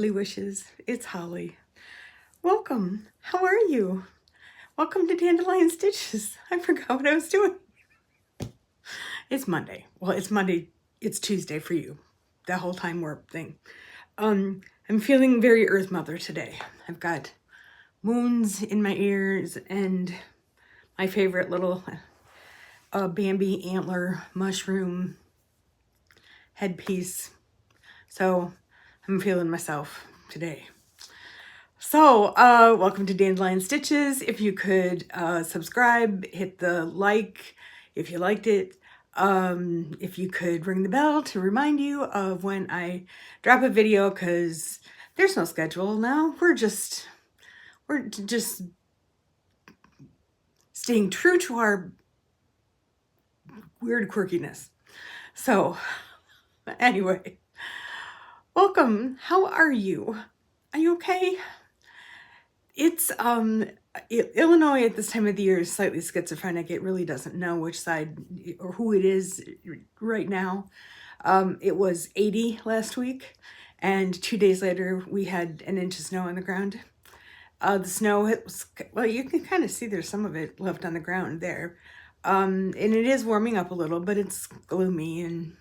lovely wishes. It's Holly. Welcome. How are you? Welcome to Dandelion Stitches. I forgot what I was doing. It's Monday. Well, it's Monday. It's Tuesday for you. That whole time warp thing. I'm feeling very Earth Mother today. I've got moons in my ears and my favorite little Bambi antler mushroom headpiece. So I'm feeling myself today. So welcome to Dandelion Stitches. If you could subscribe, hit the like if you liked it. If you could ring the bell to remind you of when I drop a video, because there's no schedule now. We're just staying true to our weird quirkiness. So anyway, welcome. How are you? Are you okay? It's Illinois at this time of the year is slightly schizophrenic. It really doesn't know which side or who it is right now. It was 80 last week, and 2 days later we had an inch of snow on the ground. The snow, well, you can kind of see there's some of it left on the ground there. And it is warming up a little, but it's gloomy, and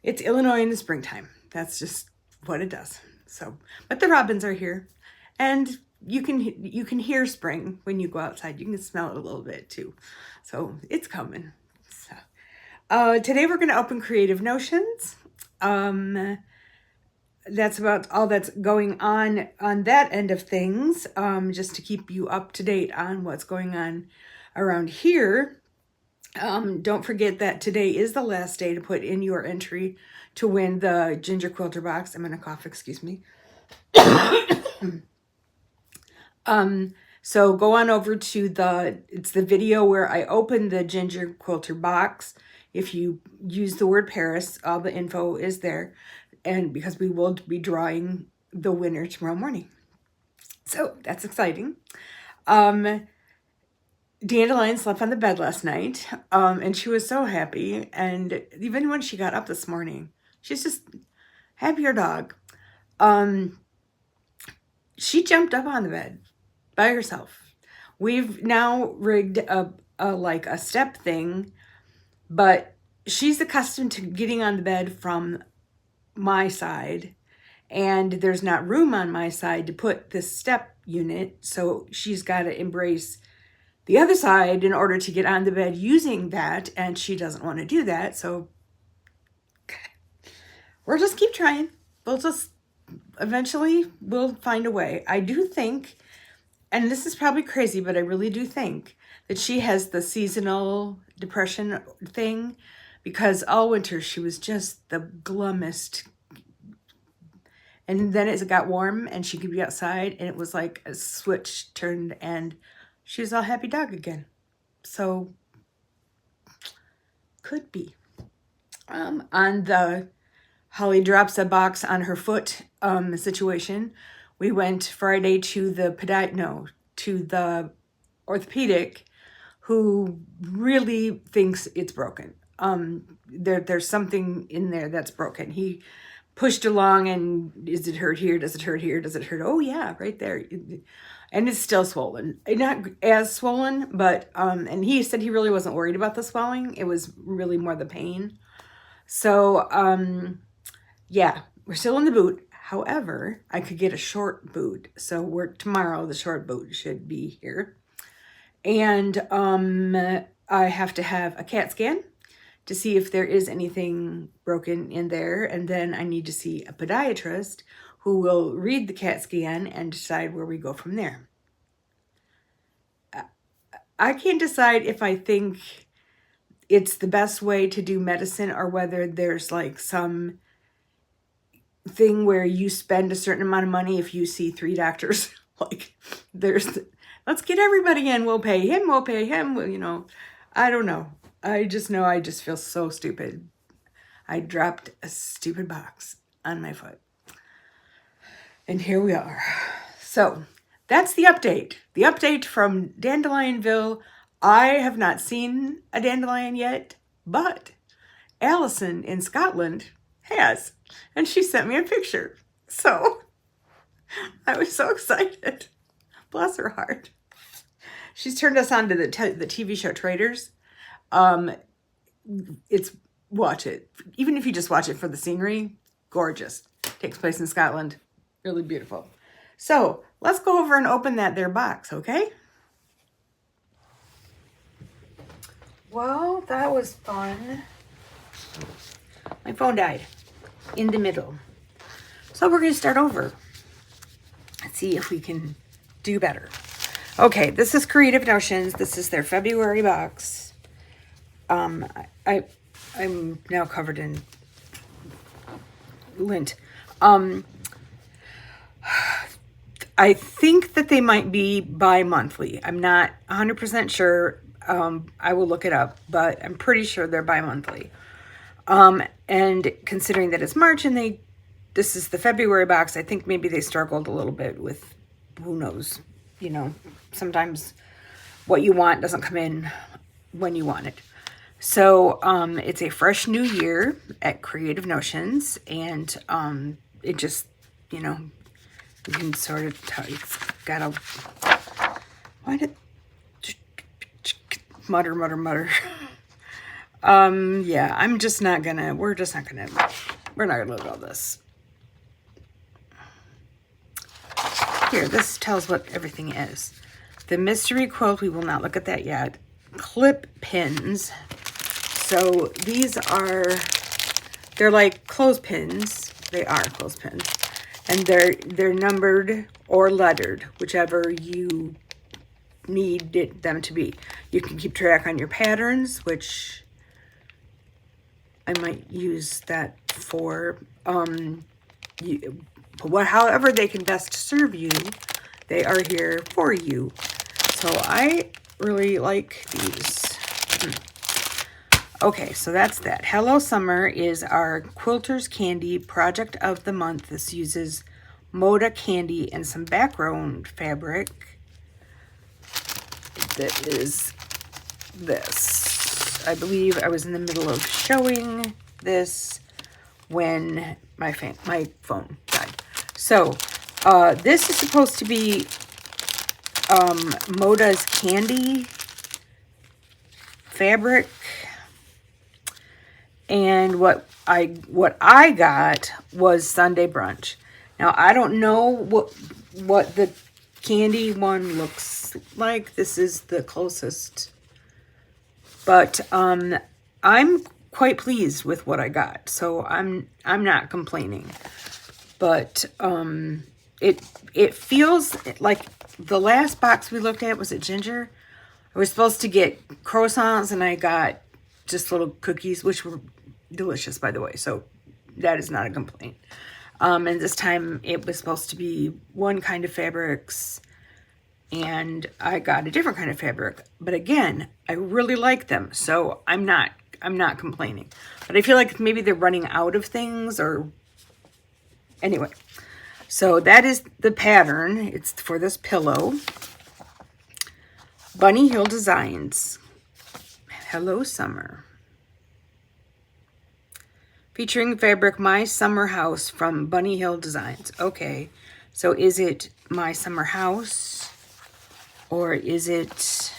it's Illinois in the springtime. That's just what it does. So, but the robins are here, and you can hear spring when you go outside. You can smell it a little bit too. So it's coming. So, today we're going to open Creative Notions. That's about all that's going on that end of things. Just to keep you up to date on what's going on around here. Don't forget that today is the last day to put in your entry to win the Ginger Quilter box. I'm going to cough, excuse me. So go on over to it's the video where I open the Ginger Quilter box. If you use the word Paris, all the info is there. And because we will be drawing the winner tomorrow morning. So that's exciting. Dandelion slept on the bed last night, and she was so happy. And even when she got up this morning, she's just happier dog. She jumped up on the bed by herself. We've now rigged like a step thing, but she's accustomed to getting on the bed from my side, and there's not room on my side to put this step unit, so she's got to embrace the other side in order to get on the bed using that, and she doesn't want to do that. So we'll just keep trying. Eventually we'll find a way. I do think, and this is probably crazy, but I really do think that she has the seasonal depression thing, because all winter she was just the glummest. And then it got warm and she could be outside, and it was like a switch turned and she was all happy dog again. So could be. On the Holly drops a box on her foot situation, we went Friday to the orthopedic, who really thinks it's broken. There's something in there that's broken. He pushed along, and does it hurt here? Does it hurt here? Does it hurt? Oh yeah, right there. And it's still swollen. Not as swollen, but, and he said he really wasn't worried about the swelling. It was really more the pain. So, yeah, we're still in the boot. However, I could get a short boot. So tomorrow the short boot should be here. And I have to have a CAT scan to see if there is anything broken in there. And then I need to see a podiatrist who will read the CAT scan and decide where we go from there. I can't decide if I think it's the best way to do medicine, or whether there's like some thing where you spend a certain amount of money if you see 3 doctors. Like let's get everybody in. We'll pay him. You know, I don't know. I just know I just feel so stupid. I dropped a stupid box on my foot. And here we are. So that's the update. The update from Dandelionville. I have not seen a dandelion yet, but Allison in Scotland has. And she sent me a picture. So I was so excited. Bless her heart. She's turned us on to the TV show Traders. Watch it. Even if you just watch it for the scenery, gorgeous. Takes place in Scotland. Really beautiful. So let's go over and open that there box, okay? Well, that was fun. My phone died in the middle. So we're going to start over. Let's see if we can do better. Okay, this is Creative Notions. This is their February box. I'm now covered in lint. I think that they might be bi-monthly. I'm not 100% sure. I will look it up, but I'm pretty sure they're bi-monthly. And considering that it's March and this is the February box, I think maybe they struggled a little bit with, who knows, sometimes what you want doesn't come in when you want it. So, it's a fresh new year at Creative Notions, and, it just, you can sort of tell, it's got a, why did, mutter. Yeah, we're not gonna look at all this. Here, this tells what everything is. The mystery quilt, we will not look at that yet. Clip pins. So these they're like clothespins. They are clothespins. And they're numbered or lettered, whichever you need them to be. You can keep track on your patterns, which I might use that for, however they can best serve you, they are here for you. So I really like these. Okay, so that's that. Hello Summer is our Quilter's Candy project of the month. This uses Moda candy and some background fabric. That is this. I believe I was in the middle of showing this when my phone died. So, this is supposed to be Moda's candy fabric. And what I got was Sunday brunch. Now, I don't know what the candy one looks like. This is the closest. But I'm quite pleased with what I got. So I'm not complaining. But it feels like the last box we looked at, was it ginger? I was supposed to get croissants and I got just little cookies, which were delicious, by the way. So that is not a complaint. And this time it was supposed to be one kind of fabrics and I got a different kind of fabric. But again, I really like them. So I'm not complaining. But I feel like maybe they're running out of things or anyway. So that is the pattern. It's for this pillow. Bunny Hill Designs. Hello Summer. Featuring fabric My Summer House from Bunny Hill Designs. Okay, so is it My Summer House? Or is it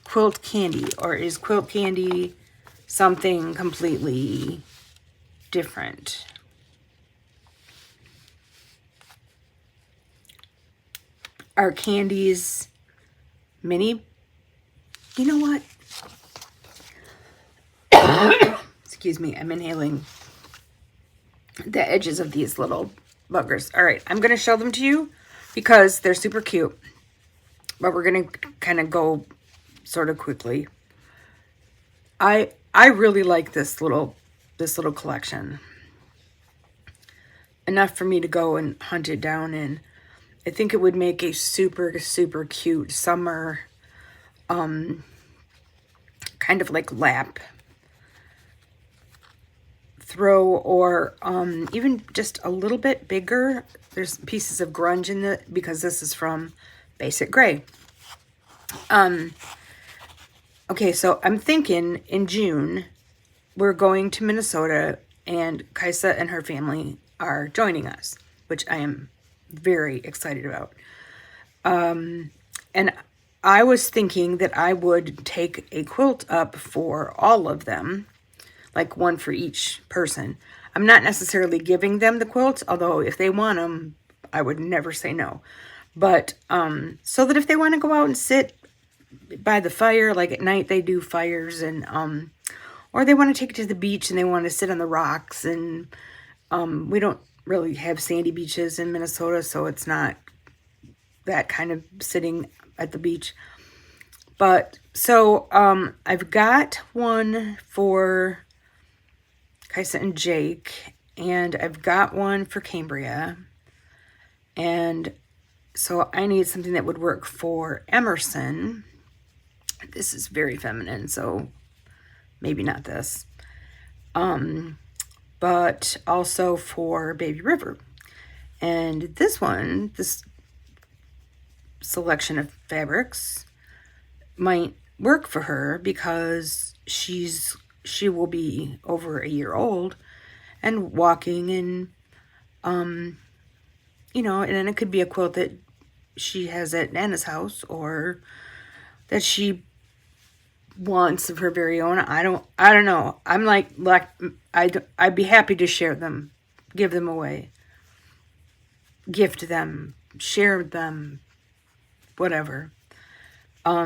Quilt Candy? Or is Quilt Candy something completely different? Are candies mini? You know what? Excuse me, I'm inhaling the edges of these little buggers. All right, I'm going to show them to you because they're super cute. But we're going to kind of go sort of quickly. I really like this little collection. Enough for me to go and hunt it down, and I think it would make a super, super cute summer kind of like lap throw, or even just a little bit bigger. There's pieces of grunge in it because this is from Basic Gray. Okay, so I'm thinking in June we're going to Minnesota and Kaisa and her family are joining us, which I am very excited about. And I was thinking that I would take a quilt up for all of them, like one for each person. I'm not necessarily giving them the quilts, although if they want them, I would never say no. But so that if they want to go out and sit by the fire, like at night they do fires, and or they want to take it to the beach and they want to sit on the rocks, and we don't really have sandy beaches in Minnesota, so it's not that kind of sitting at the beach. But so I've got one for Kaisa and Jake, and I've got one for Cambria, and so I need something that would work for Emerson. This is very feminine, so maybe not this. But also for Baby River. And this one, this selection of fabrics might work for her because she will be over a year old and walking, and you know, and then it could be a quilt that she has at Nana's house or that she wants of her very own. I don't know. I'm like I'd be happy to share them, give them away, gift them, share them, whatever. I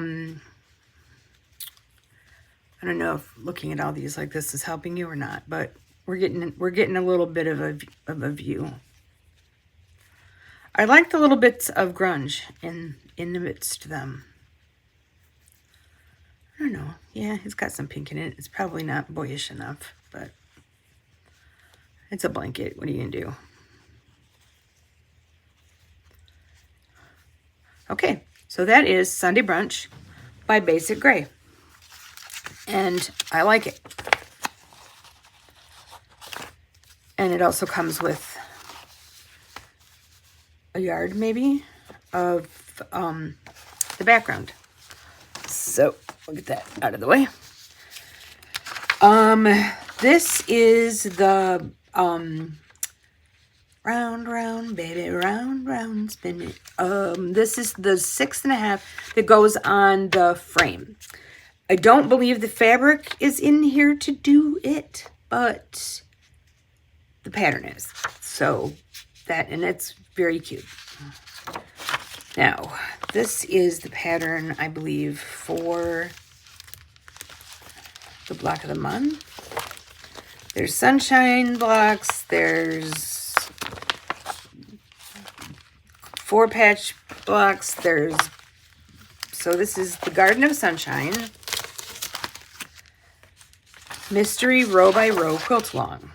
don't know if looking at all these like this is helping you or not, but we're getting a little bit of a view. I like the little bits of grunge in the midst of them. I don't know. Yeah, it's got some pink in it. It's probably not boyish enough, but it's a blanket. What are you gonna do? Okay, so that is Sunday Brunch by Basic Gray. And I like it. And it also comes with a yard, maybe, of the background. So we'll get that out of the way. This is the round, round, baby, round, round, spin it. This is the 6.5 that goes on the frame. I don't believe the fabric is in here to do it, but the pattern is. So that, and it's very cute. Now, this is the pattern, I believe, for the block of the month. There's sunshine blocks. There's 4-patch blocks. So this is the Garden of Sunshine Mystery Row by Row Quilt Along.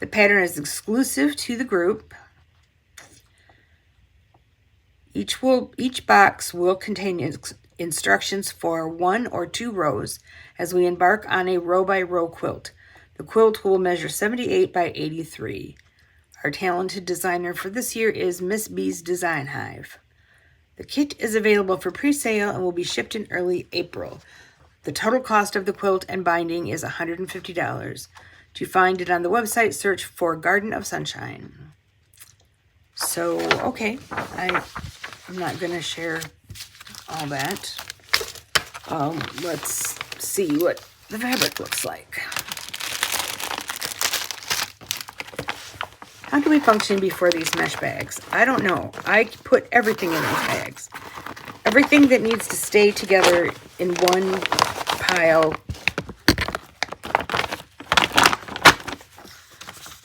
The pattern is exclusive to the group. Each box will contain instructions for 1 or 2 rows as we embark on a row-by-row quilt. The quilt will measure 78 by 83. Our talented designer for this year is Miss B's Design Hive. The kit is available for pre-sale and will be shipped in early April. The total cost of the quilt and binding is $150. To find it on the website, search for Garden of Sunshine. So, okay, I'm not going to share all that. Let's see what the fabric looks like. How do we function before these mesh bags? I don't know. I put everything in these bags. Everything that needs to stay together in one pile.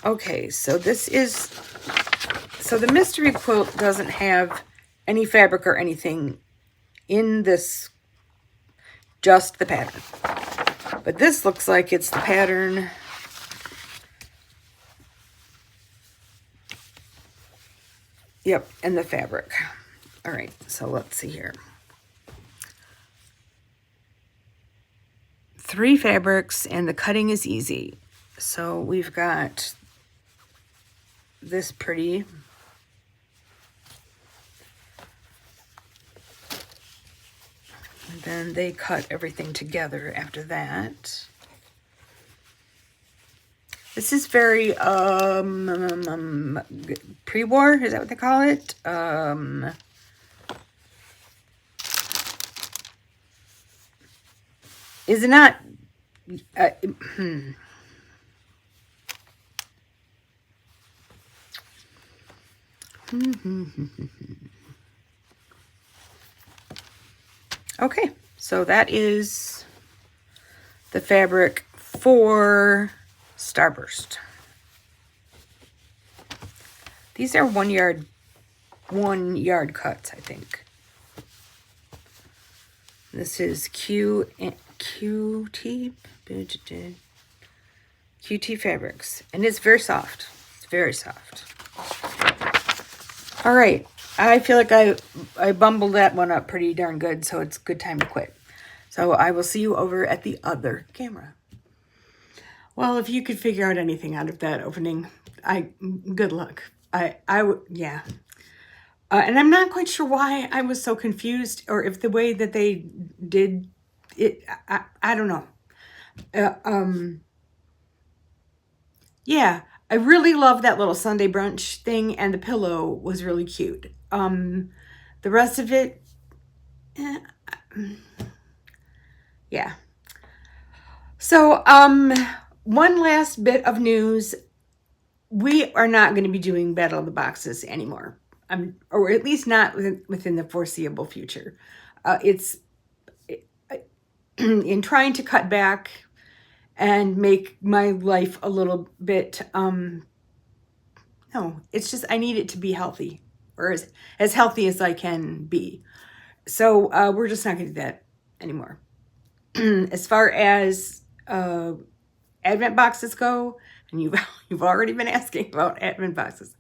Okay, so the mystery quilt doesn't have any fabric or anything in this, just the pattern. But this looks like it's the pattern. Yep, and the fabric. All right, so let's see here. 3 fabrics, and the cutting is easy. So we've got this pretty And then they cut everything together after that. This is very pre-war, is that what they call it? Is it not? Okay, so that is the fabric for Starburst. These are 1 yard cuts, I think. This is QT fabrics, and it's very soft. It's very soft. All right, I feel like I bumbled that one up pretty darn good, so it's a good time to quit. So I will see you over at the other camera. Well, if you could figure out anything out of that opening, good luck. Yeah. And I'm not quite sure why I was so confused, or if the way that they did it, I don't know. Yeah, I really love that little Sunday brunch thing, and the pillow was really cute. The rest of it, yeah. So, one last bit of news. We are not going to be doing Battle of the Boxes anymore. Or at least not within the foreseeable future. In trying to cut back and make my life a little bit, no, it's just I need it to be healthy, or as healthy as I can be. So we're just not going to do that anymore. As far as Advent boxes go, and you've already been asking about Advent boxes,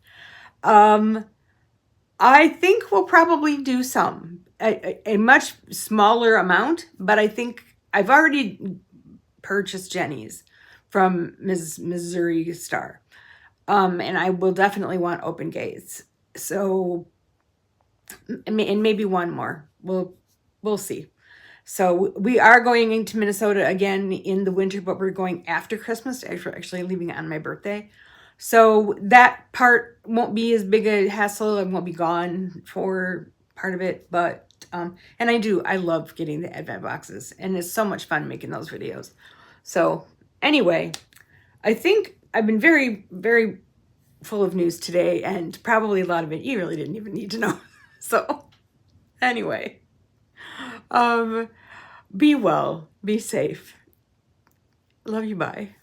I think we'll probably do some, a much smaller amount, but I think I've already purchased Jenny's from Ms. Missouri Star. And I will definitely want open gaze. So, and maybe one more. We'll see. So we are going into Minnesota again in the winter, but we're going after Christmas, actually leaving on my birthday. So that part won't be as big a hassle. I won't be gone for part of it, but, and I love getting the Advent boxes, and it's so much fun making those videos. So anyway, I think I've been very, very full of news today, and probably a lot of it you really didn't even need to know. So anyway, be well, be safe. Love you, bye.